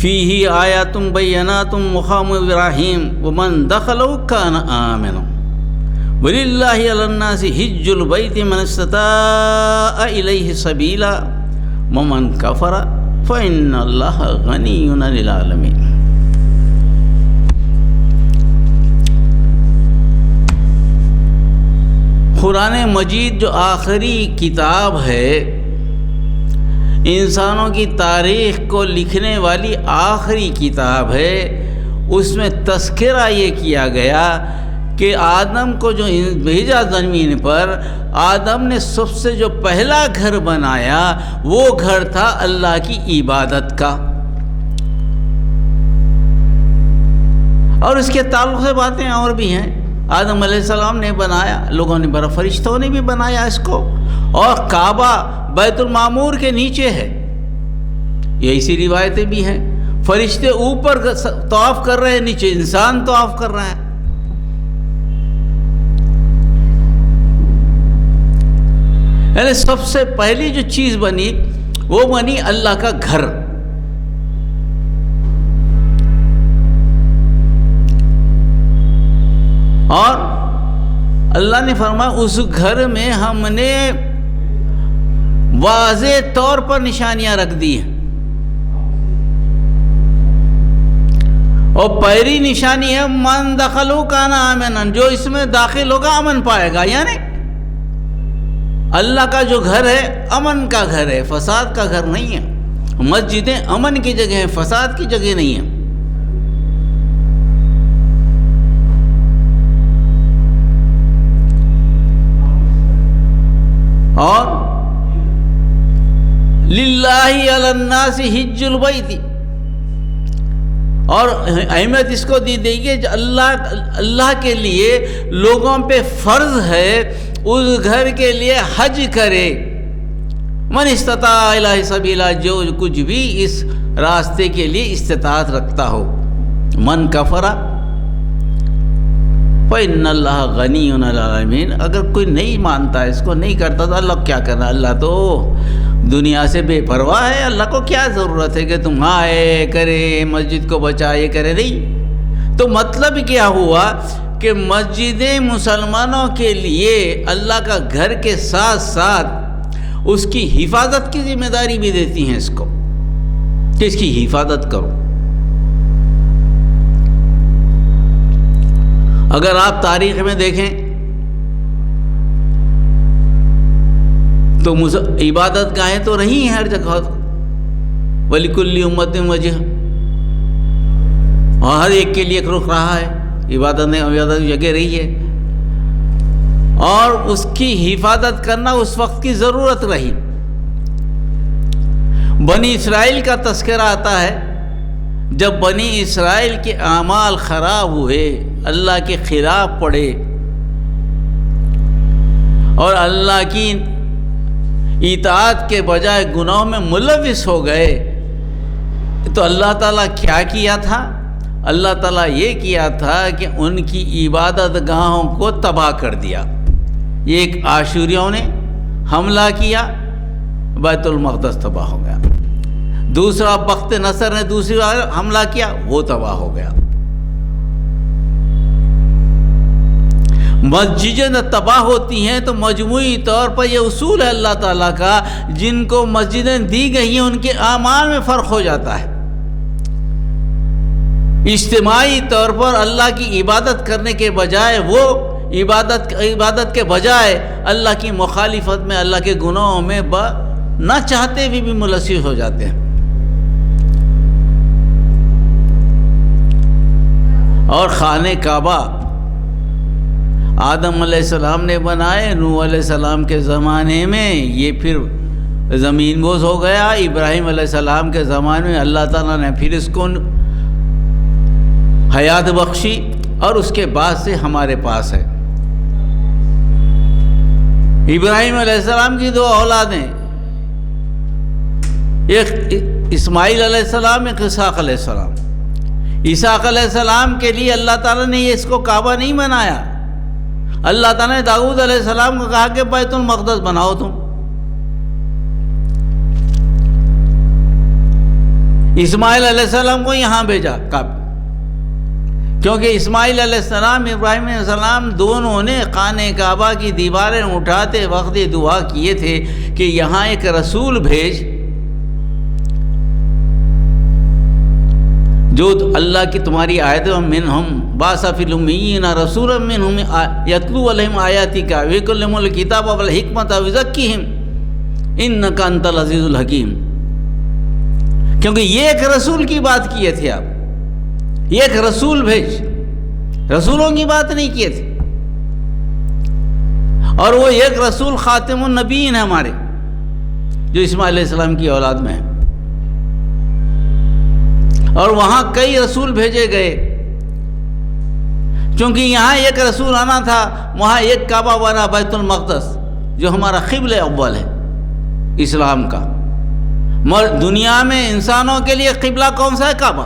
فیہ آیات بینات مقام ابراہیم ومن دخلہ کان آمنا وللہ علی الناس حج البیت من استطاع الیہ سبیلا ومن کفر فإن اللہ غنی عن العالمین۔ قرآن مجید جو آخری کتاب ہے، انسانوں کی تاریخ کو لکھنے والی آخری کتاب ہے، اس میں تذکرہ یہ کیا گیا کہ آدم کو جو بھیجا زمین پر، آدم نے سب سے جو پہلا گھر بنایا وہ گھر تھا اللہ کی عبادت کا، اور اس کے تعلق سے باتیں اور بھی ہیں۔ آدم علیہ السلام نے بنایا، لوگوں نے بڑا، فرشتوں نے بھی بنایا اس کو، اور کعبہ بیت المعمور کے نیچے ہے، یہ ایسی روایتیں بھی ہیں۔ فرشتے اوپر طواف کر رہے ہیں، نیچے انسان طواف کر رہا ہے۔ یعنی سب سے پہلی جو چیز بنی وہ بنی اللہ کا گھر۔ اور اللہ نے فرمایا اس گھر میں ہم نے واضح طور پر نشانیاں رکھ دی ہیں، اور پہلی نشانی ہے من دخلہ کان آمنا، جو اس میں داخل ہوگا امن پائے گا۔ یعنی اللہ کا جو گھر ہے امن کا گھر ہے، فساد کا گھر نہیں ہے۔ مسجدیں امن کی جگہ ہیں، فساد کی جگہ نہیں ہیں۔ اور للہ علی الناس حج البیت، اور اہمیت اس کو دی گئی کہ اللہ کے لیے لوگوں پہ فرض ہے اس گھر کے لیے حج کرے۔ من استطاع الیہ سبیلا، جو کچھ بھی اس راستے کے لیے استطاعت رکھتا ہو۔ من کفر فإن اللہ غنی عن العالمین، اگر کوئی نہیں مانتا اس کو، نہیں کرتا تو اللہ کیا کرنا، اللہ تو دنیا سے بے پرواہ ہے، اللہ کو کیا ضرورت ہے کہ تم آئے کرے مسجد کو بچائے کرے، نہیں۔ تو مطلب کیا ہوا کہ مسجدیں مسلمانوں کے لیے اللہ کا گھر کے ساتھ ساتھ اس کی حفاظت کی ذمہ داری بھی دیتی ہیں اس کو، کہ اس کی حفاظت کرو۔ اگر آپ تاریخ میں دیکھیں تو عبادت گاہیں تو رہی ہیں ہر جگہ، وَلِكُلِّ أُمَّةٍ وَجْهٌ، اور ہر ایک کے لیے ایک رخ رہا ہے، عبادت کی جگہ رہی ہے، اور اس کی حفاظت کرنا اس وقت کی ضرورت رہی۔ بنی اسرائیل کا تذکرہ آتا ہے، جب بنی اسرائیل کے اعمال خراب ہوئے، اللہ کے خلاف پڑے اور اللہ کی اطاعت کے بجائے گناہوں میں ملوث ہو گئے، تو اللہ تعالیٰ کیا تھا؟ اللہ تعالیٰ یہ کیا تھا کہ ان کی عبادت گاہوں کو تباہ کر دیا۔ ایک عاشوریوں نے حملہ کیا، بیت المقدس تباہ ہو گیا۔ دوسرا بخت نصر نے دوسری بار حملہ کیا، وہ تباہ ہو گیا۔ مسجدیں تباہ ہوتی ہیں تو مجموعی طور پر یہ اصول ہے اللہ تعالیٰ کا، جن کو مسجدیں دی گئی ہیں ان کے اعمال میں فرق ہو جاتا ہے۔ اجتماعی طور پر اللہ کی عبادت کرنے کے بجائے وہ عبادت کے بجائے اللہ کی مخالفت میں، اللہ کے گناہوں میں نہ چاہتے ہوئے بھی ملوث ہو جاتے ہیں۔ اور خانہ کعبہ آدم علیہ السلام نے بنائے، نوح علیہ السلام کے زمانے میں یہ پھر زمین بوس ہو گیا، ابراہیم علیہ السلام کے زمانے میں اللہ تعالیٰ نے پھر اس کو حیات بخشی، اور اس کے بعد سے ہمارے پاس ہے۔ ابراہیم علیہ السلام کی دو اولادیں، ایک اسماعیل علیہ السلام، ایک اسحاق علیہ السلام۔ اسحاق علیہ السلام کے لیے اللہ تعالیٰ نے اس کو کعبہ نہیں بنایا، اللہ تعالیٰ نے داؤد علیہ السلام کو کہا کہ بیت المقدس بناؤ تم۔ اسماعیل علیہ السلام کو یہاں بھیجا کعبہ، کیونکہ اسماعیل علیہ السلام، ابراہیم علیہ السلام دونوں نے خانہ کعبہ کی دیواریں اٹھاتے وقت یہ دعا کیے تھے کہ یہاں ایک رسول بھیج جو اللہ کی تمہاری آیتوں منہم بعث فی الامیین رسولا منہم یتلو علیہم آیاتک ویعلمہم الکتاب والحکمۃ ویزکیہم انک انت العزیز الحکیم. کیونکہ یہ ایک رسول کی بات کیے تھے آپ، یہ ایک رسول بھیج، رسولوں کی بات نہیں کیے تھے. اور وہ ایک رسول خاتم النبیین ہے ہمارے، جو اسماعیل علیہ السلام کی اولاد میں ہے. اور وہاں کئی رسول بھیجے گئے، چونکہ یہاں ایک رسول آنا تھا، وہاں ایک کعبہ بنا بیت المقدس جو ہمارا قبلہ اول ہے اسلام کا. مگر دنیا میں انسانوں کے لیے قبلہ کون سا ہے؟ کعبہ.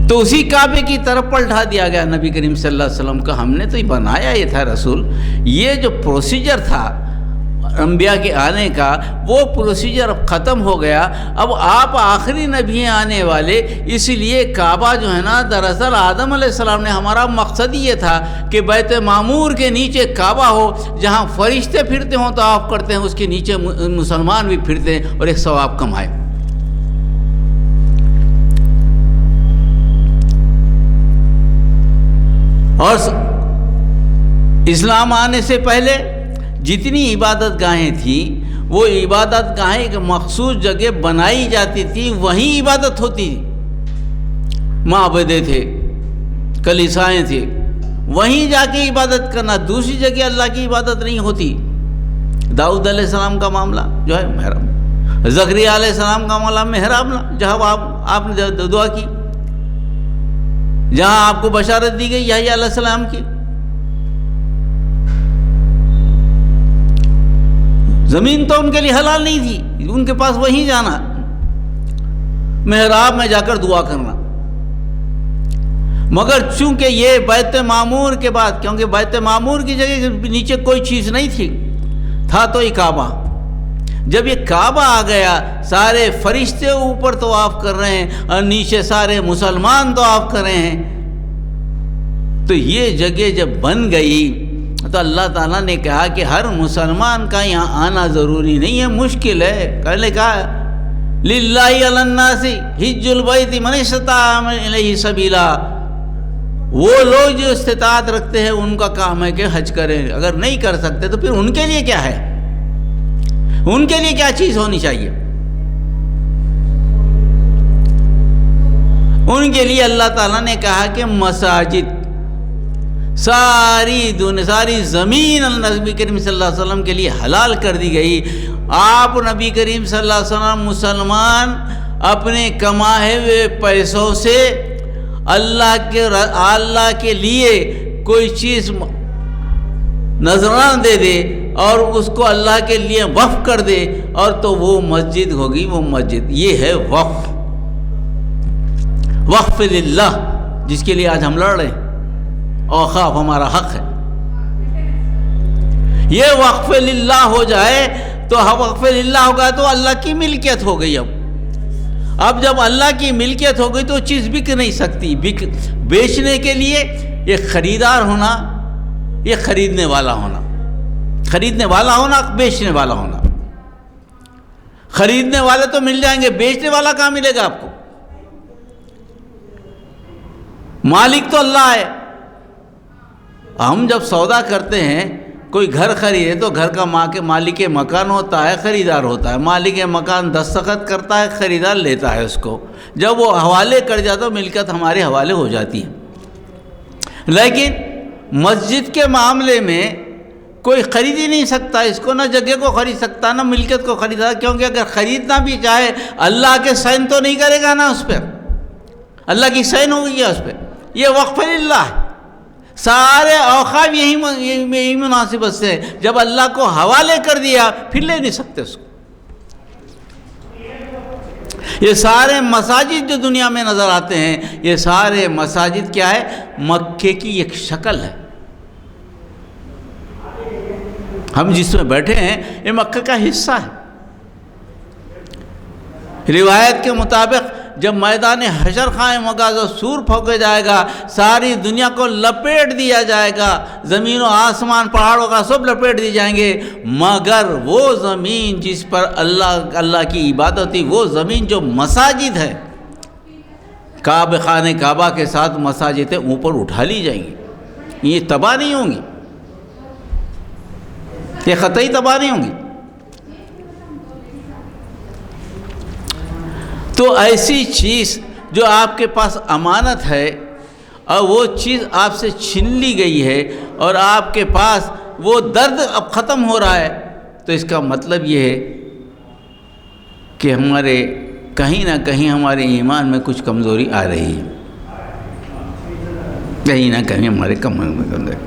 تو اسی کعبے کی طرف پلٹا دیا گیا نبی کریم صلی اللہ علیہ وسلم کا. ہم نے تو یہ بنایا، یہ تھا رسول، یہ جو پروسیجر تھا انبیاء کے آنے کا، وہ پروسیجر اب ختم ہو گیا. اب آپ آخری نبی ہیں آنے والے، اس لیے کعبہ جو ہے نا، دراصل آدم علیہ السلام نے، ہمارا مقصد یہ تھا کہ بیت معمور کے نیچے کعبہ ہو، جہاں فرشتے پھرتے ہوں طواف کرتے ہیں، اس کے نیچے مسلمان بھی پھرتے ہیں اور ایک ثواب کمائے. اور اسلام آنے سے پہلے جتنی عبادت گاہیں تھیں، وہ عبادت گاہیں ایک مخصوص جگہ بنائی جاتی تھی، وہیں عبادت ہوتی تھی. معبدیں تھے، کلیسائیں تھے، وہیں جا کے عبادت کرنا، دوسری جگہ اللہ کی عبادت نہیں ہوتی. داؤد علیہ السلام کا معاملہ جو ہے محراب، زکریا علیہ السلام کا معاملہ محراب، جہاں آپ نے دعا کی، جہاں آپ کو بشارت دی گئی یحییٰ علیہ السلام کی. زمین تو ان کے لیے حلال نہیں تھی، ان کے پاس وہیں جانا، محراب میں جا کر دعا کرنا. مگر چونکہ یہ بیت معمور کے بعد، کیونکہ بیت معمور کی جگہ کے نیچے کوئی چیز نہیں تھی، تھا تو یہ کعبہ. جب یہ کعبہ آ گیا، سارے فرشتے اوپر طواف کر رہے ہیں اور نیچے سارے مسلمان طواف کر رہے ہیں، تو یہ جگہ جب بن گئی تو اللہ تعالیٰ نے کہا کہ ہر مسلمان کا یہاں آنا ضروری نہیں ہے، مشکل ہے. پہلے کہا للہ علی الناس حج البیت من استطاع الیہ سبیلا، وہ لوگ جو استطاعت رکھتے ہیں ان کا کام ہے کہ حج کریں. اگر نہیں کر سکتے تو پھر ان کے لیے کیا ہے، ان کے لیے کیا چیز ہونی چاہیے؟ ان کے لیے اللہ تعالیٰ نے کہا کہ مساجد، ساری زمین نبی کریم صلی اللہ علیہ وسلم کے لیے حلال کر دی گئی. آپ نبی کریم صلی اللہ علیہ وسلم مسلمان اپنے کمائے ہوئے پیسوں سے اللہ کے لیے کوئی چیز نذرانہ دے دے اور اس کو اللہ کے لیے وقف کر دے، اور تو وہ مسجد ہوگی. وہ مسجد یہ ہے وقف، وقف للہ، جس کے لیے آج ہم لڑ رہے ہیں. اوقاف ہمارا حق ہے. یہ وقف للہ ہو جائے تو وقف للہ ہوگا تو اللہ کی ملکیت ہو گئی. اب جب اللہ کی ملکیت ہو گئی تو چیز بک نہیں سکتی. بیچنے کے لیے ایک خریدار ہونا، یہ خریدنے والا ہونا، خریدنے والا ہونا، بیچنے والا ہونا. خریدنے والے تو مل جائیں گے، بیچنے والا کہاں ملے گا آپ کو؟ مالک تو اللہ ہے. ہم جب سودا کرتے ہیں، کوئی گھر خریدے تو گھر کا مالک مکان ہوتا ہے، خریدار ہوتا ہے. مالک مکان دستخط کرتا ہے، خریدار لیتا ہے اس کو. جب وہ حوالے کر جاتا ہے، ملکیت ہمارے حوالے ہو جاتی ہے. لیکن مسجد کے معاملے میں کوئی خرید ہی نہیں سکتا اس کو، نہ جگہ کو خرید سکتا، نہ ملکیت کو خرید سکتا. کیونکہ اگر خریدنا بھی چاہے، اللہ کے سائن تو نہیں کرے گا نا اس پر، اللہ کی سائن ہوگی اس پہ. یہ وقف للہ ہے. سارے اوقاف یہی مناسبت سے، جب اللہ کو حوالے کر دیا پھر لے نہیں سکتے اس کو. یہ سارے مساجد جو دنیا میں نظر آتے ہیں، یہ سارے مساجد کیا ہے؟ مکے کی ایک شکل ہے. ہم جس میں بیٹھے ہیں یہ مکہ کا حصہ ہے. روایت کے مطابق جب میدان حشر قائم ہوگا تو سور پھونکا جائے گا، ساری دنیا کو لپیٹ دیا جائے گا، زمین و آسمان پہاڑوں کا سب لپیٹ دی جائیں گے، مگر وہ زمین جس پر اللہ کی عبادت تھی، وہ زمین جو مساجد ہے، خانہ کعبہ کے ساتھ مساجدیں اوپر اٹھا لی جائیں گی، یہ تباہ نہیں ہوں گی، یہ قطعی تباہ نہیں ہوں گی۔ تو ایسی چیز جو آپ کے پاس امانت ہے اور وہ چیز آپ سے چھین لی گئی ہے اور آپ کے پاس وہ درد اب ختم ہو رہا ہے، تو اس کا مطلب یہ ہے کہ ہمارے کہیں نہ کہیں ہمارے ایمان میں کچھ کمزوری آ رہی ہے، کہیں نہ کہیں ہمارے ایمان میں کمزوری۔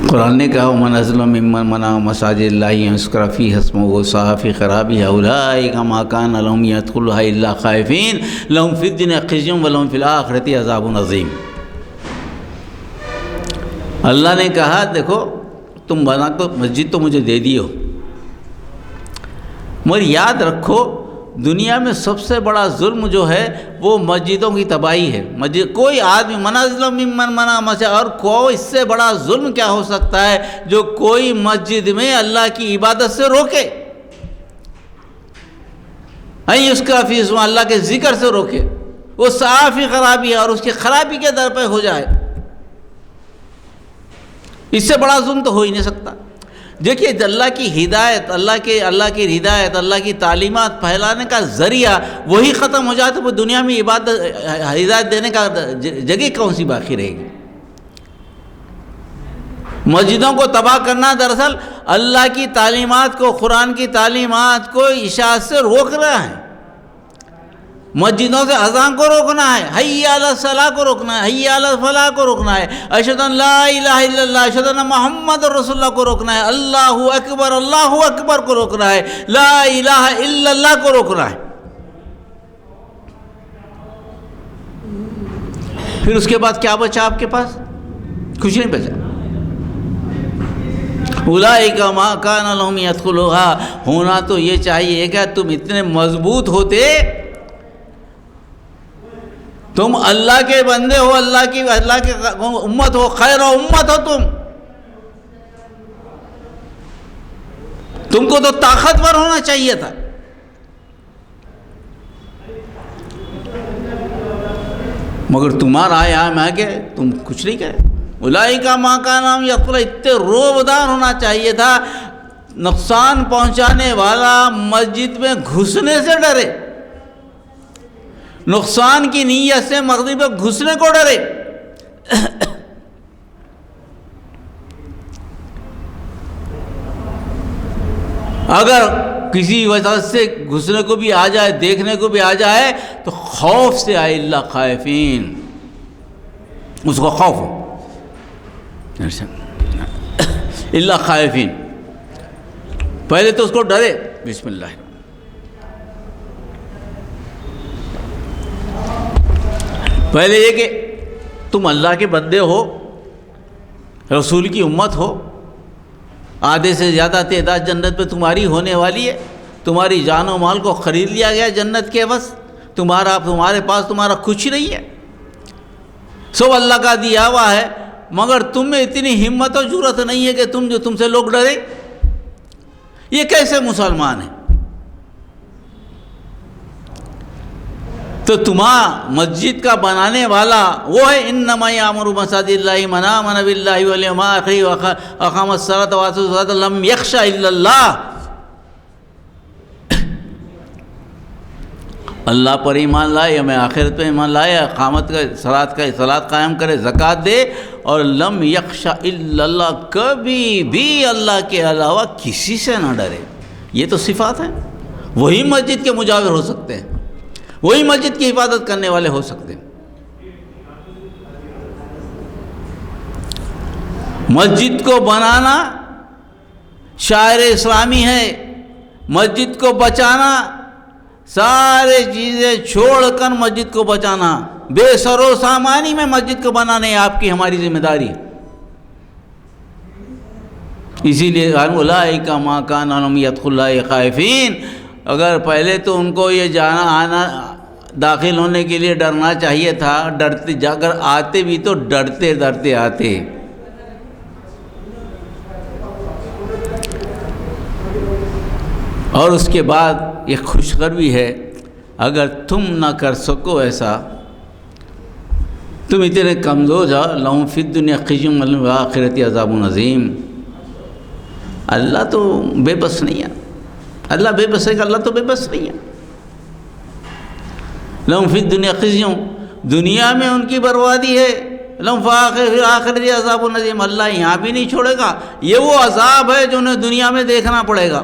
قرآن نے کہا وَمَنْ أَظْلَمُ مِمَّنْ مَنَعَ مَسَاجِدَ اللَّهِ أَن يُذْكَرَ فِيهَا اسْمُهُ وَسَعَىٰ فِي خَرَابِهَا أُولَٰئِكَ مَا كَانَ لَهُمْ يَدْخُلُوهَا إِلَّا خَائِفِينَ لَهُمْ فِي الدُّنْيَا خِزْيٌ وَلَهُمْ فِي الْآخِرَةِ عَذَابٌ عَظِيمٌ۔ اللہ نے کہا دیکھو تم بنا تو مسجد تو مجھے دے دیو، مگر یاد رکھو دنیا میں سب سے بڑا ظلم جو ہے وہ مسجدوں کی تباہی ہے۔ مسجد کوئی آدمی منظلم ممن منع مسجد، اور کوئی اس سے بڑا ظلم کیا ہو سکتا ہے جو کوئی مسجد میں اللہ کی عبادت سے روکے، اس کا فیس اللہ کے ذکر سے روکے، وہ صافی خرابی ہے اور اس کی خرابی کے در پہ ہو جائے، اس سے بڑا ظلم تو ہو ہی نہیں سکتا۔ دیکھیے اللہ کی ہدایت، اللہ کی ہدایت، اللہ کی تعلیمات پھیلانے کا ذریعہ وہی ختم ہو جائے تو وہ دنیا میں ہدایت دینے کا جگہ کون سی باقی رہے گی؟ مسجدوں کو تباہ کرنا دراصل اللہ کی تعلیمات کو، قرآن کی تعلیمات کو اشاعت سے روک رہا ہے، مسجدوں سے اذان کو روکنا ہے، حی علی الصلاۃ کو روکنا ہے، حی علی الفلاح کو روکنا ہے، اشہد ان لا الہ الا اللہ، اشہد ان محمد رسول اللہ کو روکنا ہے، اللہ اکبر کو روکنا ہے، لا الہ الا اللہ کو روکنا ہے۔ پھر اس کے بعد کیا بچا آپ کے پاس؟ کچھ نہیں بچا۔ اولئک ما کان لہم یدخلوها، ہونا تو یہ چاہیے کہ تم اتنے مضبوط ہوتے، تم اللہ کے بندے ہو، اللہ کی امت ہو، خیر و امت ہو، تم کو تو طاقتور ہونا چاہیے تھا۔ مگر تمہارا آیا میں کہ تم کچھ نہیں کہے۔ اولئک ما کان لہم یدخلون، اتنے روبدار ہونا چاہیے تھا، نقصان پہنچانے والا مسجد میں گھسنے سے ڈرے، نقصان کی نیت سے مسجد میں گھسنے کو ڈرے۔ اگر کسی وجہ سے گھسنے کو بھی آ جائے، دیکھنے کو بھی آ جائے تو خوف سے آئے، اللہ خائفین، اس کو خوف ہو، اللہ خائفین، پہلے تو اس کو ڈرے، بسم اللہ۔ پہلے یہ کہ تم اللہ کے بندے ہو، رسول کی امت ہو، آدھے سے زیادہ تعداد جنت پہ تمہاری ہونے والی ہے، تمہاری جان و مال کو خرید لیا گیا جنت کے عوض، تمہارے پاس تمہارا کچھ نہیں ہے، سب اللہ کا دیا ہوا ہے، مگر تم میں اتنی ہمت و جرأت نہیں ہے کہ تم سے لوگ ڈرے۔ یہ کیسے مسلمان ہیں؟ تو تمہارا مسجد کا بنانے والا وہ ہے، انما یامر مساجد اللہ من آمن باللہ والیوم الآخر واقام الصلاۃ وآتى الزکاۃ لم یخش الا اللہ، اللہ پر ایمان لائے، یوم آخرت پہ ایمان لائے، اقامت کا صلاۃ قائم کرے، زکوٰۃ دے، اور لم یخش الا اللہ، کبھی بھی اللہ کے علاوہ کسی سے نہ ڈرے۔ یہ تو صفات ہیں، وہی مسجد کے مجاور ہو سکتے ہیں، وہی مسجد کی حفاظت کرنے والے ہو سکتے ہیں۔ مسجد کو بنانا شاعر اسلامی ہے، مسجد کو بچانا، سارے چیزیں چھوڑ کر مسجد کو بچانا، بے سر و سامانی میں مسجد کو بنانے آپ کی ہماری ذمہ داری۔ اسی لیے اولئک ما کان لہم یدخلونہ خائفین، اگر پہلے تو ان کو یہ جانا آنا داخل ہونے کے لیے ڈرنا چاہیے تھا، ڈرتے جا کر آتے بھی تو ڈرتے ڈرتے آتے۔ اور اس کے بعد ایک خوشخبری ہے، اگر تم نہ کر سکو ایسا، تم اتنے کمزور جاؤ، لہم فی الدنیا خزی ولہم فی الآخرۃ عذاب عظیم۔ اللہ تو بے بس نہیں ہے، اللہ بے بس ہے کہ اللہ تو بے بس نہیں ہے۔ لہم فی الدنیا خزی، دنیا میں ان کی بربادی ہے، لہم فی الآخرۃ عذاب عظیم، اللہ یہاں بھی نہیں چھوڑے گا، یہ وہ عذاب ہے جو انہیں دنیا میں دیکھنا پڑے گا۔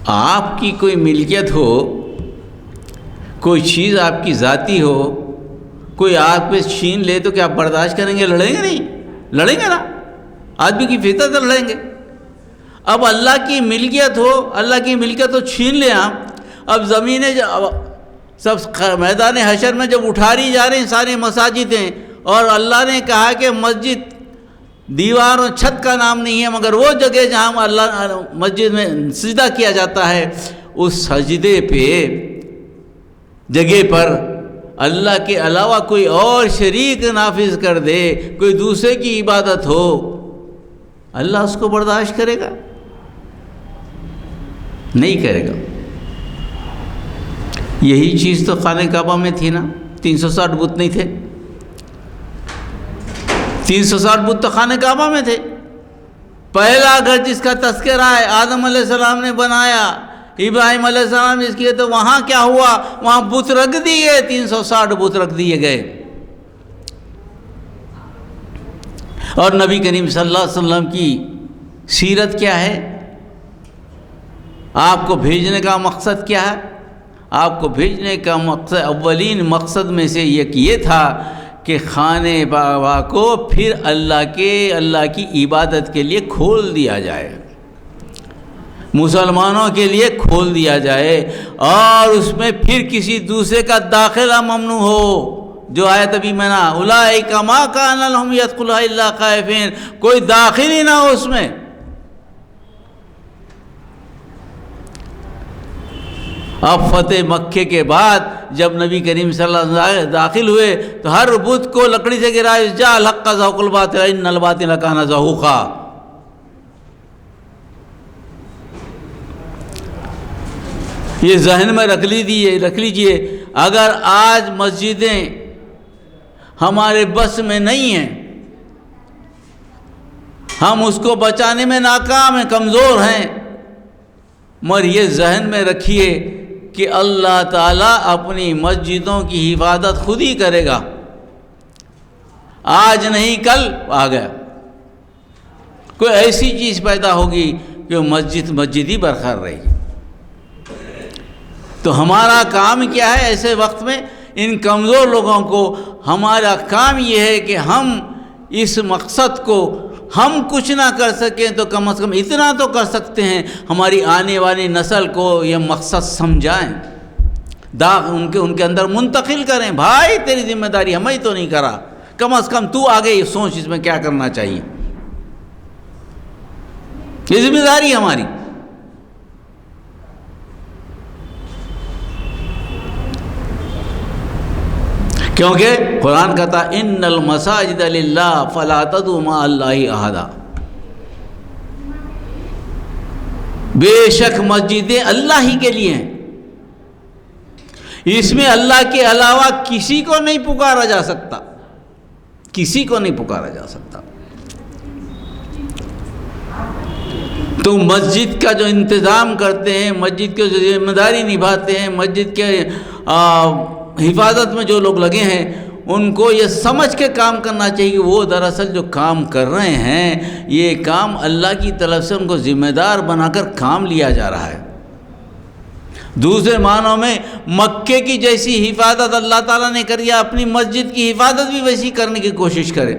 آپ کی کوئی ملکیت ہو، کوئی چیز آپ کی ذاتی ہو، کوئی آپ پہ چھین لے تو کیا آپ برداشت کریں گے؟ لڑیں گے نہیں؟ لڑیں گے نا، آدمی کی فطرت ہے لڑیں گے۔ اب اللہ کی ملکیت ہو، اللہ کی ملکیت ہو چھین لیں آپ، اب زمینیں سب میدان حشر میں جب اٹھاری جا رہے ہیں ساری مساجدیں، اور اللہ نے کہا کہ مسجد دیوار اور چھت کا نام نہیں ہے مگر وہ جگہ جہاں اللہ مسجد میں سجدہ کیا جاتا ہے، اس سجدے پہ جگہ پر اللہ کے علاوہ کوئی اور شریک نافذ کر دے، کوئی دوسرے کی عبادت ہو، اللہ اس کو برداشت کرے گا؟ نہیں کرے گا۔ یہی چیز تو خانہ کعبہ میں تھی نا، 360 بت نہیں تھے؟ 360 بت تو خانہ کعبہ میں تھے۔ پہلا گھر جس کا تذکرہ ہے آدم علیہ السلام نے بنایا، ابراہیم علیہ السلام اس کیے، تو وہاں کیا ہوا؟ وہاں بت رکھ دیے، 360 بت رکھ دیے گئے۔ اور نبی کریم صلی اللہ علیہ وسلم کی سیرت کیا ہے؟ آپ کو بھیجنے کا مقصد کیا ہے؟ آپ کو بھیجنے کا مقصد، اولین مقصد میں سے یہ تھا کہ خانہ کعبہ کو پھر اللہ کی عبادت کے لیے کھول دیا جائے، مسلمانوں کے لیے کھول دیا جائے، اور اس میں پھر کسی دوسرے کا داخلہ ممنوع ہو، جو آیت ابھی میں نا اولئک ما کان لہم یدخلونہ الا خائفین، کوئی داخل ہی نہ ہو اس میں۔ اب فتح مکے کے بعد جب نبی کریم صلی اللہ علیہ وسلم داخل ہوئے تو ہر بت کو لکڑی سے گرا، جاء الحق وزهق الباطل ان الباطل کان زہوقا۔ یہ ذہن میں رکھ لیجئے، اگر آج مسجدیں ہمارے بس میں نہیں ہیں، ہم اس کو بچانے میں ناکام ہیں، کمزور ہیں، مگر یہ ذہن میں رکھیے کہ اللہ تعالیٰ اپنی مسجدوں کی حفاظت خود ہی کرے گا، آج نہیں کل آ گیا۔ کوئی ایسی چیز پیدا ہوگی کہ مسجد ہی برقرار رہے گی۔ تو ہمارا کام کیا ہے ایسے وقت میں؟ ان کمزور لوگوں کو ہمارا کام یہ ہے کہ ہم اس مقصد کو، ہم کچھ نہ کر سکیں تو کم از کم اتنا تو کر سکتے ہیں، ہماری آنے والی نسل کو یہ مقصد سمجھائیں، ان کے اندر منتقل کریں، بھائی تیری ذمہ داری ہمیں تو نہیں کرا، کم از کم تو آگے یہ سوچ اس میں کیا کرنا چاہیے، یہ ذمہ داری ہماری۔ کیونکہ قرآن کہتا ان المساجد للہ فلا تدعوا مع اللہ احدا، بے شک مسجدیں اللہ ہی کے لیے ہیں، اس میں اللہ کے علاوہ کسی کو نہیں پکارا جا سکتا، کسی کو نہیں پکارا جا سکتا۔ تو مسجد کا جو انتظام کرتے ہیں، مسجد کی جو ذمہ داری نبھاتے ہیں، مسجد کے حفاظت میں جو لوگ لگے ہیں، ان کو یہ سمجھ کے کام کرنا چاہیے کہ وہ دراصل جو کام کر رہے ہیں یہ کام اللہ کی طرف سے ان کو ذمہ دار بنا کر کام لیا جا رہا ہے۔ دوسرے معنوں میں مکے کی جیسی حفاظت اللہ تعالیٰ نے کری ہے، اپنی مسجد کی حفاظت بھی ویسی کرنے کی کوشش کرے،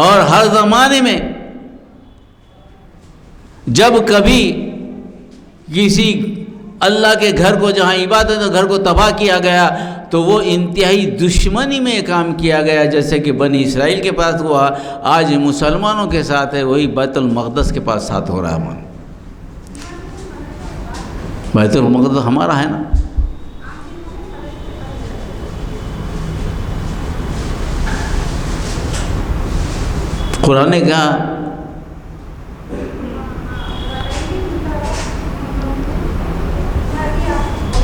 اور ہر زمانے میں جب کبھی کسی اللہ کے گھر کو، جہاں عبادت ہے، گھر کو تباہ کیا گیا، تو تو وہ انتہائی دشمنی میں کام کیا گیا، جیسے کہ بنی اسرائیل کے پاس ہوا، آج مسلمانوں کے ساتھ ہے، وہی بیت المقدس کے پاس ساتھ ہو رہا ہے۔ بیت المقدس ہمارا ہے نا۔ قرآن نے کہا،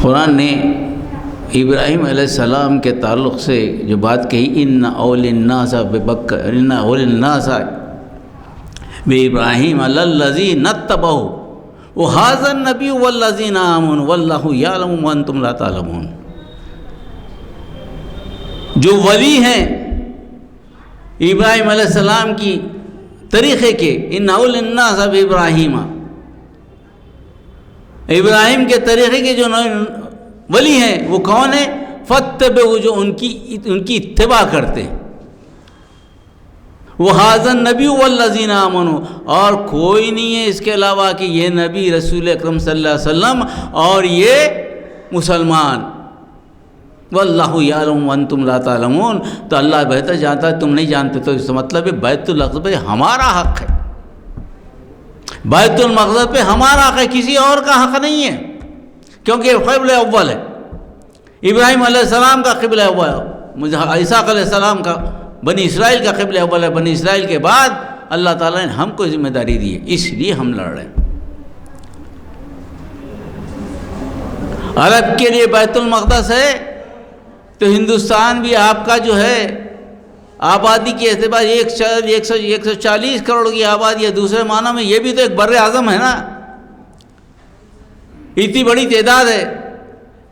قرآن نے ابراہیم علیہ السلام کے تعلق سے جو بات کہی، ان اول الناس بابراہیم الذین اتبعوا وہذا النبی والذین آمنوا واللہ یعلم وانتم لا تعلمون۔ جو ولی ہیں ابراہیم علیہ السلام کی طریقے کے، ان اول الناس بابراہیم، ابراہیم کے طریقے کے جو ولی ہیں وہ کون ہیں؟ فاتبعوا، جو ان کی اتباع کرتے ہیں، وَهَذَا النَّبِيُّ وَالَّذِينَ آمَنُوا، اور کوئی نہیں ہے اس کے علاوہ کہ یہ نبی رسول اکرم صلی اللہ علیہ وسلم اور یہ مسلمان، وَاللَّهُ يَعْلَمُ وَأَنْتُمْ لَا تَعْلَمُونَ، تو اللہ بہتر جانتا ہے، تم نہیں جانتے، تو اس کا مطلب ہے بیت المقدس پہ ہمارا حق ہے، بیت المقدس پہ ہمارا حق ہے، کسی اور کا حق نہیں ہے، کیونکہ قبلہ اول ہے، ابراہیم علیہ السلام کا قبلہ اول ہے، عیسیٰ علیہ السلام کا، بنی اسرائیل کا قبلہ اول ہے، بنی اسرائیل کے بعد اللہ تعالیٰ نے ہم کو ذمہ داری دی ہے، اس لیے ہم لڑ رہے ہیں۔ عرب کے لیے بیت المقدس ہے تو ہندوستان بھی آپ کا جو ہے آبادی کے اعتبار 140 کروڑ کی آبادی ہے، دوسرے معنی میں یہ بھی تو ایک بر اعظم ہے نا، اتنی بڑی تعداد ہے،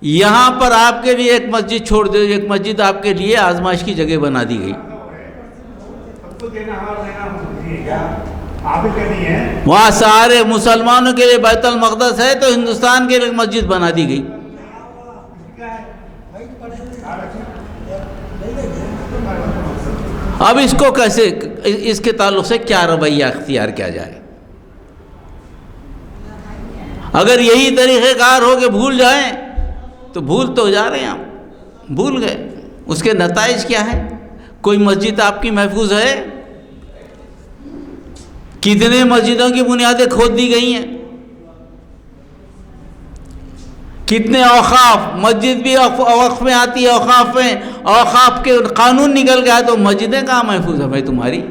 یہاں پر آپ کے لیے ایک مسجد چھوڑ دو، ایک مسجد آپ کے لیے آزمائش کی جگہ بنا دی گئی، وہاں سارے مسلمانوں کے لیے بیت المقدس ہے تو ہندوستان کے لیے مسجد بنا دی گئی۔ اب اس کو کیسے، اس کے تعلق سے کیا رویہ اختیار کیا جائے؟ اگر یہی طریقہ کار ہو کہ بھول جائیں تو بھول تو جا رہے ہیں، ہم بھول گئے، اس کے نتائج کیا ہیں؟ کوئی مسجد آپ کی محفوظ ہے؟ کتنے مسجدوں کی بنیادیں کھود دی گئی ہیں، کتنے اوقاف، مسجد بھی وقف میں آتی ہے، اوقاف میں، اوقاف کے قانون نکل گیا تو مسجدیں کہاں محفوظ ہیں بھائی تمہاری؟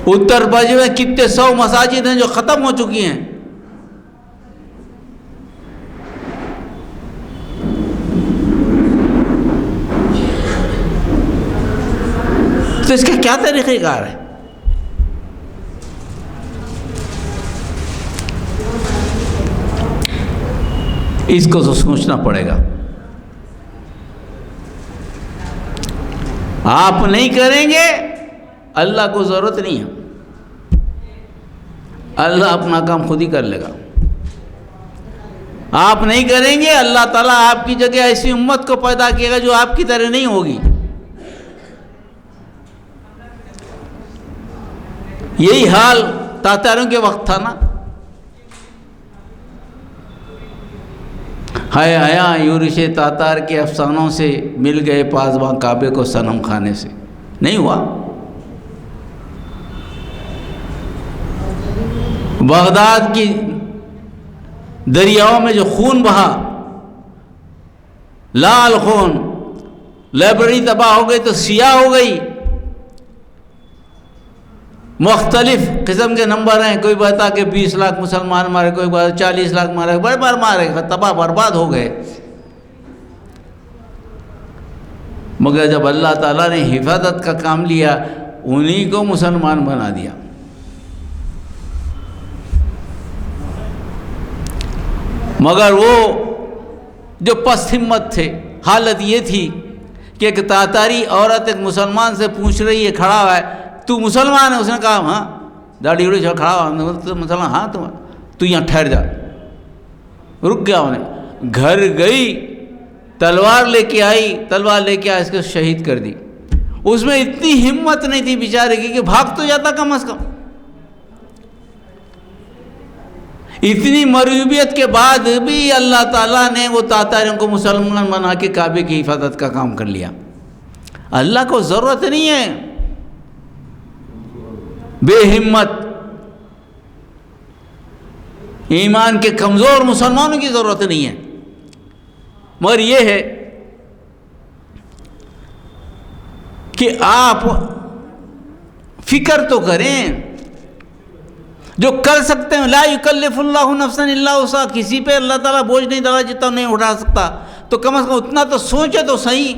اتر پردیش میں کتنے 100 مساجد ہیں جو ختم ہو چکی ہیں، تو اس کا کیا طریقہ کار ہے؟ اس کو تو سوچنا پڑے گا۔ آپ نہیں کریں گے، اللہ کو ضرورت نہیں ہے، اللہ اپنا کام خود ہی کر لے گا۔ آپ نہیں کریں گے، اللہ تعالیٰ آپ کی جگہ ایسی امت کو پیدا کیے گا جو آپ کی طرح نہیں ہوگی۔ یہی حال تاتاروں کے وقت تھا نا، ہائے آیا یورش تاتار کے افسانوں سے مل گئے پاسباں کعبے کو صنم خانے سے، نہیں ہوا؟ بغداد کی دریاؤں میں جو خون بہا، لال خون، لائبریری تباہ ہو گئی تو سیاہ ہو گئی، مختلف قسم کے نمبر ہیں، کوئی بتا کہ 20 لاکھ مسلمان مارے، کوئی بتا 40 لاکھ مارے، بڑے بار مارے، تباہ برباد ہو گئے۔ مگر جب اللہ تعالیٰ نے حفاظت کا کام لیا، انہی کو مسلمان بنا دیا۔ مگر وہ جو پست ہمت تھے، حالت یہ تھی کہ ایک تاتاری عورت ایک مسلمان سے پوچھ رہی ہے، کھڑا ہوا ہے، تو مسلمان ہے؟ اس نے کہا ہاں، داڑھی اڑی کھڑا ہوا، تو مسلمان، ہاں تو یہاں ٹھہر جا، رک گیا، انہیں گھر گئی، تلوار لے کے آئی، تلوار لے کے اس کو شہید کر دی۔ اس میں اتنی ہمت نہیں تھی بیچارے کی کہ بھاگ تو جاتا کم از کم، اتنی مغلوبیت کے بعد بھی اللہ تعالیٰ نے وہ تاتاریوں کو مسلمان بنا کے کعبے کی حفاظت کا کام کر لیا۔ اللہ کو ضرورت نہیں ہے بے ہمت ایمان کے کمزور مسلمانوں کی ضرورت نہیں ہے، مگر یہ ہے کہ آپ فکر تو کریں، جو کر سکتے ہیں۔ لا یکلف اللہ نفسا الا وسعها، کسی پہ اللہ تعالیٰ بوجھ نہیں ڈالا جتنا نہیں اٹھا سکتا، تو کم از کم اتنا تو سوچے تو صحیح۔